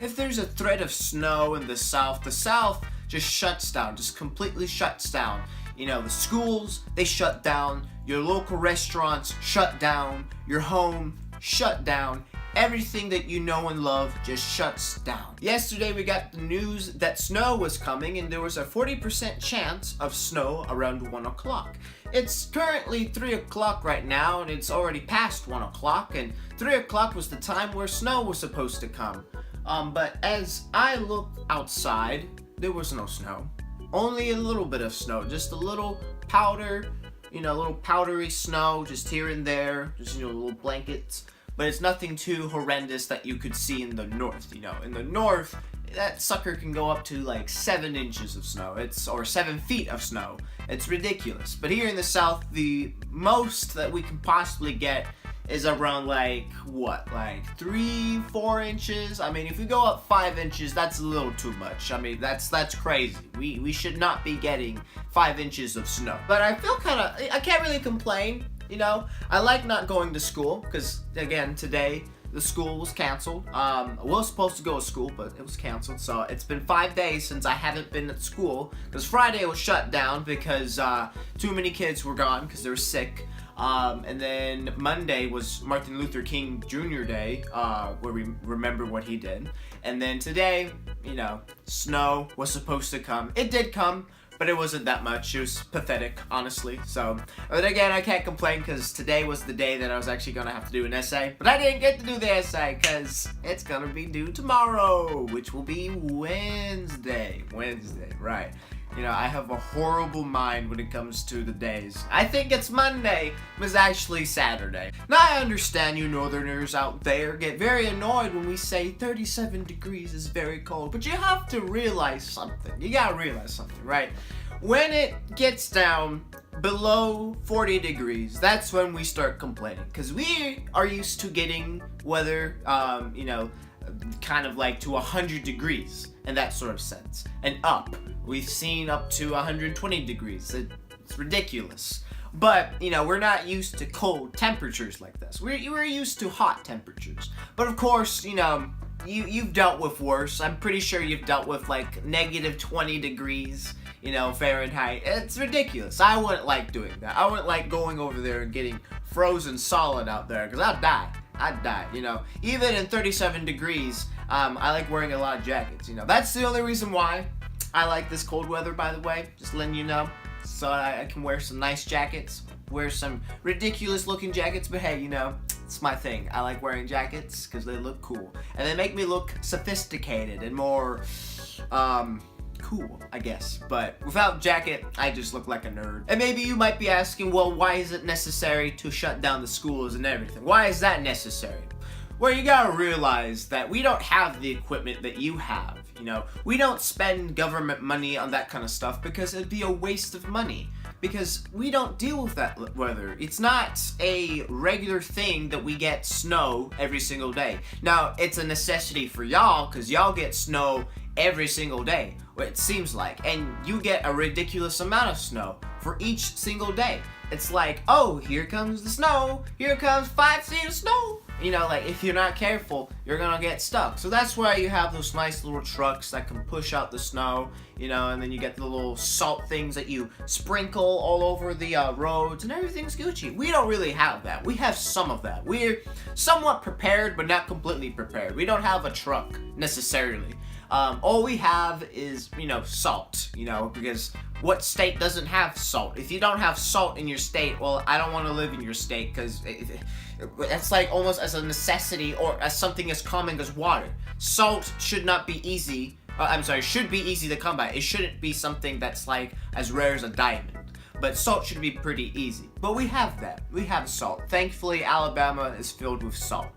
If there's a threat of snow in the South just shuts down, just completely shuts down. You know, the schools, they shut down, your local restaurants shut down, your home shut down. Everything that you know and love just shuts down. Yesterday we got the news that snow was coming, and there was a 40% chance of snow around 1 o'clock. It's currently 3 o'clock right now, and it's already past 1 o'clock, and 3 o'clock was the time where snow was supposed to come. But as I looked outside, there was no snow. Only a little bit of snow, just a little powder, a little powdery snow just here and there, just, little blankets. But it's nothing too horrendous that you could see in the north, In the north, that sucker can go up to like 7 inches of snow, or 7 feet of snow. It's ridiculous. But here in the south, the most that we can possibly get is around like 3-4 inches. I mean, if we go up 5 inches, that's a little too much. I mean, that's crazy. We should not be getting 5 inches of snow. But I feel I can't really complain. I like not going to school because, again, today the school was canceled. I was supposed to go to school, but it was canceled. So it's been 5 days since I haven't been at school because Friday was shut down because too many kids were gone because they were sick. And then Monday was Martin Luther King Jr. Day, where we remember what he did. And then today, snow was supposed to come. It did come, but it wasn't that much. It was pathetic, honestly. So, but again, I can't complain because today was the day that I was actually going to have to do an essay. But I didn't get to do the essay because it's going to be due tomorrow, which will be Wednesday. Wednesday, right. I have a horrible mind when it comes to the days. I think it's Monday, but it's actually Saturday. Now, I understand you northerners out there get very annoyed when we say 37 degrees is very cold, but you have to realize something. You gotta realize something, right? When it gets down below 40 degrees, that's when we start complaining. Because we are used to getting weather, kind of like to 100 degrees in that sort of sense. And up. We've seen up to 120 degrees. It's ridiculous. But, we're not used to cold temperatures like this. We're used to hot temperatures. But of course, you've dealt with worse. I'm pretty sure you've dealt with like negative 20 degrees, Fahrenheit. It's ridiculous. I wouldn't like doing that. I wouldn't like going over there and getting frozen solid out there because I'd die. Even in 37 degrees, I like wearing a lot of jackets, That's the only reason why I like this cold weather, by the way, just letting you know. So I can wear some nice jackets, wear some ridiculous looking jackets, but hey, it's my thing. I like wearing jackets because they look cool. And they make me look sophisticated and more, cool, I guess. But without jacket, I just look like a nerd. And maybe you might be asking, well, why is it necessary to shut down the schools and everything? Why is that necessary? Well, you gotta realize that we don't have the equipment that you have, We don't spend government money on that kind of stuff because it'd be a waste of money. Because we don't deal with that weather. It's not a regular thing that we get snow every single day. Now, it's a necessity for y'all because y'all get snow every single day, what it seems like. And you get a ridiculous amount of snow for each single day. It's like, oh, here comes the snow. Here comes 5 feet of snow. If you're not careful, you're gonna get stuck. So that's why you have those nice little trucks that can push out the snow, and then you get the little salt things that you sprinkle all over the roads, and everything's Gucci. We don't really have that. We have some of that. We're somewhat prepared, but not completely prepared. We don't have a truck, necessarily. All we have is, salt, because what state doesn't have salt? If you don't have salt in your state, well, I don't want to live in your state because that's like almost as a necessity or as something as common as water. Salt should not be easy. Should be easy to come by. It shouldn't be something that's like as rare as a diamond. But salt should be pretty easy. But we have that. We have salt. Thankfully, Alabama is filled with salt.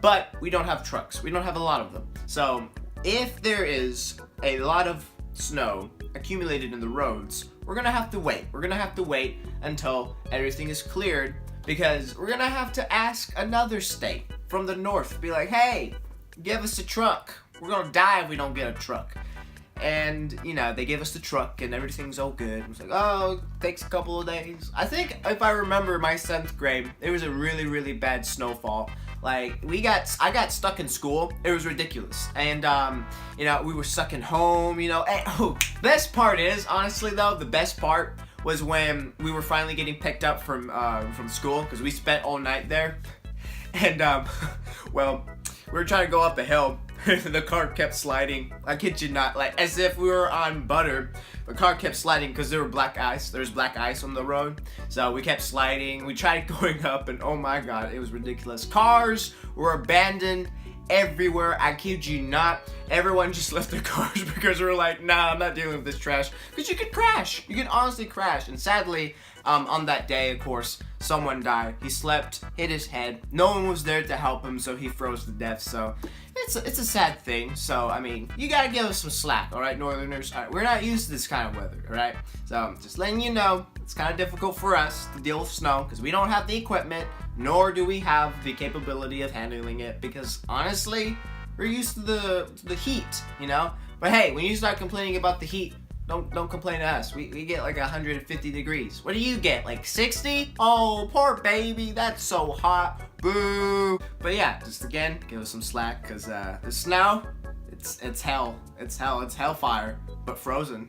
But we don't have trucks. We don't have a lot of them. So if there is a lot of snow accumulated in the roads, we're gonna have to wait. We're gonna have to wait until everything is cleared because we're gonna have to ask another state from the north, be like, hey, give us a truck. We're gonna die if we don't get a truck. And, they gave us the truck and everything's all good. It's like, oh, it takes a couple of days. I think if I remember my 7th grade, it was a really, really bad snowfall Like I got stuck in school. It was ridiculous. And you know, we were stuck in home, you know. And, oh, best part is, honestly though, the best part was when we were finally getting picked up from school, because we spent all night there. And well, we were trying to go up a hill. The car kept sliding. I kid you not, like as if we were on butter. The car kept sliding because there were black ice. There's black ice on the road, so we kept sliding. We tried going up, and oh my god, it was ridiculous. Cars were abandoned everywhere. I kid you not. Everyone just left their cars because we were like, nah, I'm not dealing with this trash. Because you could crash. You could honestly crash. And sadly, on that day, of course, someone died. He slept, hit his head. No one was there to help him, so he froze to death. So it's a sad thing. So I mean, you gotta give us some slack, all right, Northerners. All right, we're not used to this kind of weather, all right. So just letting you know, it's kind of difficult for us to deal with snow because we don't have the equipment, nor do we have the capability of handling it. Because honestly, we're used to the heat, you know. But hey, when you start complaining about the heat, don't complain to us. We get like 150 degrees. What do you get? Like 60? Oh, poor baby. That's so hot. Boo. But yeah, just again, give us some slack because the snow, it's hell. It's hell. It's hellfire, but frozen.